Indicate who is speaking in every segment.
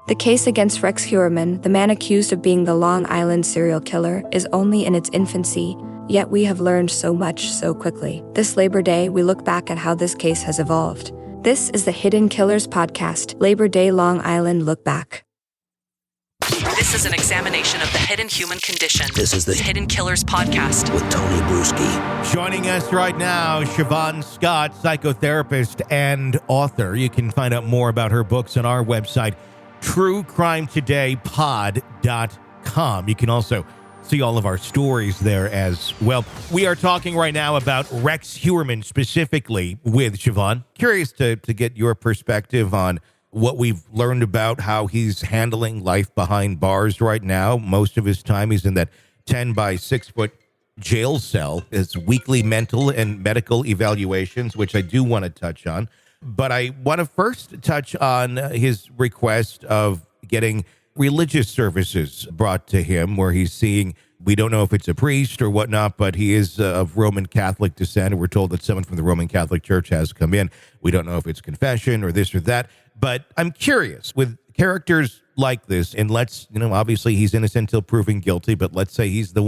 Speaker 1: The case against Rex Heuermann, the man accused of being the Long Island serial killer, is only in its infancy, yet we have learned so much so quickly. This Labor Day, we look back at how this case has evolved. This is the Hidden Killers Podcast, Labor Day Long Island Look Back.
Speaker 2: This is an examination of the hidden human condition.
Speaker 3: This is the
Speaker 2: Hidden Killers Podcast
Speaker 3: with Tony Bruschi.
Speaker 4: Joining us right now, Siobhan Scott, psychotherapist and author. You can find out more about her books on our website, truecrimetodaypod.com. You can also see all of our stories there as well. We are talking right now about Rex Heuermann specifically with Siobhan. Curious to get your perspective on what we've learned about how he's handling life behind bars right now. Most of his time he's in that 10 by 6 foot jail cell. His weekly mental and medical evaluations, which I do want to touch on. But I want to first touch on his request of getting religious services brought to him, where he's seeing, we don't know if it's a priest or whatnot, but he is of Roman Catholic descent. We're told that someone from the Roman Catholic Church has come in. We don't know if it's confession or this or that. But I'm curious, with characters like this, and obviously he's innocent until proven guilty, but let's say he's the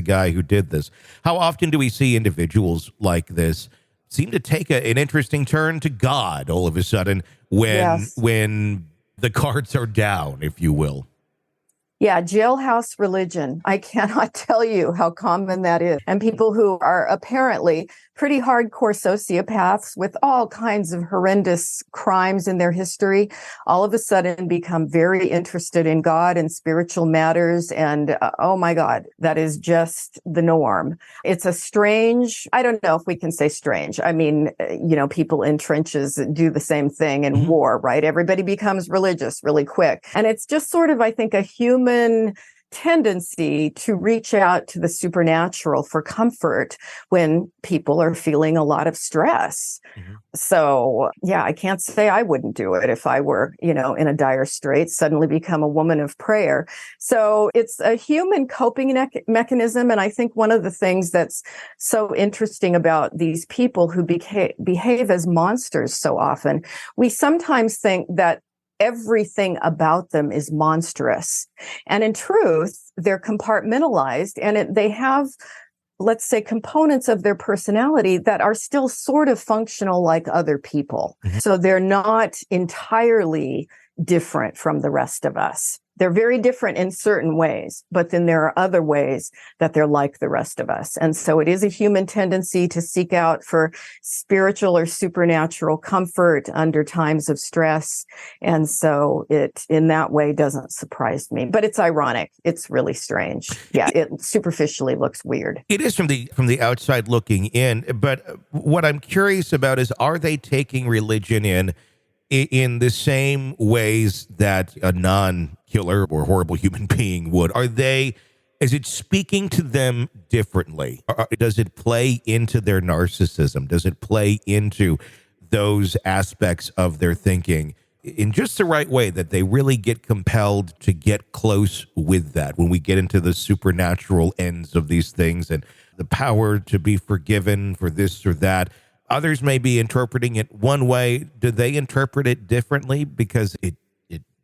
Speaker 4: guy who did this. How often do we see individuals like this seem to take an interesting turn to God all of a sudden when the cards are down, if you will?
Speaker 5: Yeah, jailhouse religion. I cannot tell you how common that is. And people who are apparently pretty hardcore sociopaths with all kinds of horrendous crimes in their history, all of a sudden become very interested in God and spiritual matters. And oh my God, that is just the norm. It's a strange, I don't know if we can say strange. I mean, people in trenches do the same thing in war, right? Everybody becomes religious really quick. And it's just sort of, I think, a human tendency to reach out to the supernatural for comfort when people are feeling a lot of stress. So, yeah, I can't say I wouldn't do it if I were, in a dire strait, suddenly become a woman of prayer. So it's a human coping mechanism. And I think one of the things that's so interesting about these people who behave as monsters so often, we sometimes think that everything about them is monstrous. And in truth, they're compartmentalized and they have, let's say, components of their personality that are still sort of functional like other people. So they're not entirely different from the rest of us. They're very different in certain ways, but then there are other ways that they're like the rest of us. And so it is a human tendency to seek out for spiritual or supernatural comfort under times of stress. And so it, in that way, doesn't surprise me. But it's ironic. It's really strange. Yeah, it superficially looks weird.
Speaker 4: It is from the outside looking in. But what I'm curious about is, are they taking religion in the same ways that a non-killer or horrible human being would? Is it speaking to them differently? Does it play into their narcissism? Does it play into those aspects of their thinking in just the right way that they really get compelled to get close with that when we get into the supernatural ends of these things and the power to be forgiven for this or that? Others may be interpreting it one way. Do they interpret it differently because it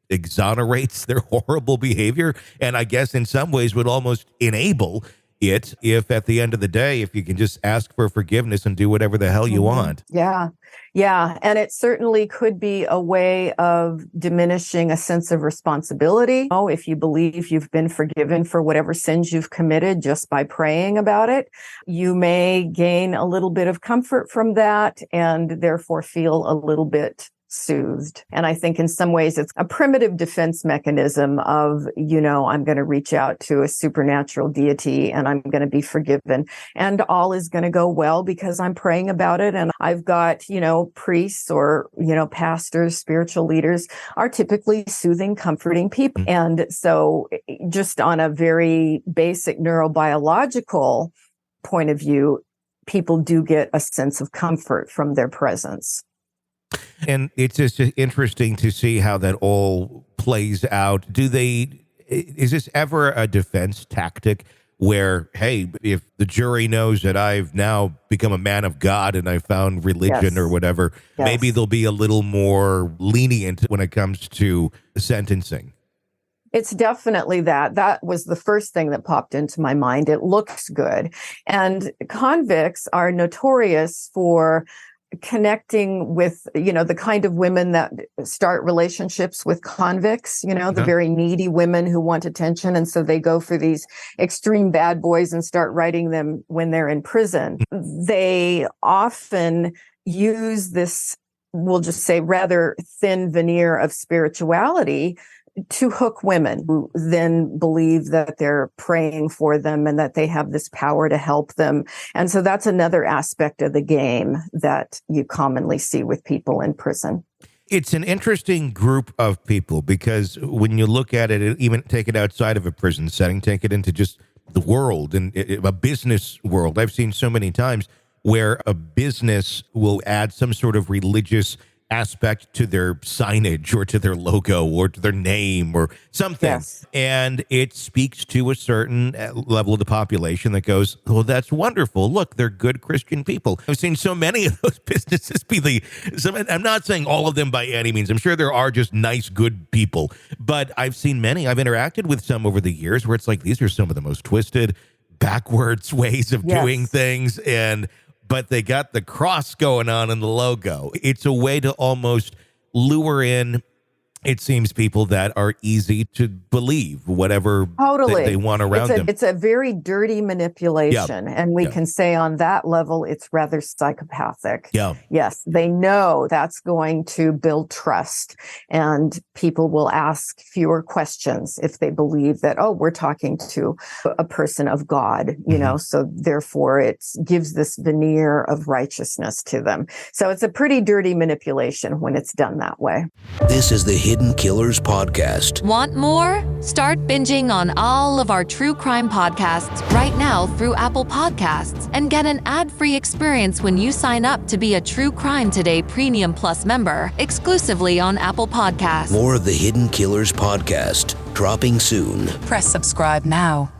Speaker 4: exonerates their horrible behavior? And I guess in some ways would almost enable it if at the end of the day, if you can just ask for forgiveness and do whatever the hell you want.
Speaker 5: Yeah. And it certainly could be a way of diminishing a sense of responsibility. If you believe you've been forgiven for whatever sins you've committed just by praying about it, you may gain a little bit of comfort from that and therefore feel a little bit soothed. And I think in some ways it's a primitive defense mechanism of, I'm going to reach out to a supernatural deity and I'm going to be forgiven and all is going to go well because I'm praying about it. And I've got, priests or, pastors, spiritual leaders are typically soothing, comforting people. And so just on a very basic neurobiological point of view, people do get a sense of comfort from their presence.
Speaker 4: And it's just interesting to see how that all plays out. Is this ever a defense tactic where, hey, if the jury knows that I've now become a man of God and I found religion or whatever, maybe they'll be a little more lenient when it comes to sentencing.
Speaker 5: It's definitely that. That was the first thing that popped into my mind. It looks good. And convicts are notorious for connecting with, the kind of women that start relationships with convicts, the very needy women who want attention. And so they go for these extreme bad boys and start writing them when they're in prison. They often use this, we'll just say, rather thin veneer of spirituality to hook women who then believe that they're praying for them and that they have this power to help them. And so that's another aspect of the game that you commonly see with people in prison.
Speaker 4: It's an interesting group of people because when you look at it, even take it outside of a prison setting, take it into just the world and a business world. I've seen so many times where a business will add some sort of religious aspect to their signage or to their logo or to their name or something.
Speaker 5: Yes.
Speaker 4: And it speaks to a certain level of the population that goes, well, that's wonderful. Look, they're good Christian people. I've seen so many of those businesses be I'm not saying all of them by any means. I'm sure there are just nice, good people, but I've seen many. I've interacted with some over the years where it's like, these are some of the most twisted, backwards ways of doing things. But they got the cross going on in the logo. It's a way to almost lure in, it seems, people that are easy to believe whatever they want around them.
Speaker 5: It's a very dirty manipulation. And we can say on that level, it's rather psychopathic.
Speaker 4: Yeah.
Speaker 5: Yes, they know that's going to build trust. And people will ask fewer questions if they believe that, we're talking to a person of God, so therefore it gives this veneer of righteousness to them. So it's a pretty dirty manipulation when it's done that way.
Speaker 3: This is the Hidden Killers Podcast.
Speaker 6: Want more? Start binging on all of our true crime podcasts right now through Apple Podcasts and get an ad-free experience when you sign up to be a True Crime Today Premium Plus member exclusively on Apple Podcasts.
Speaker 3: More of the Hidden Killers Podcast dropping soon.
Speaker 2: Press subscribe now.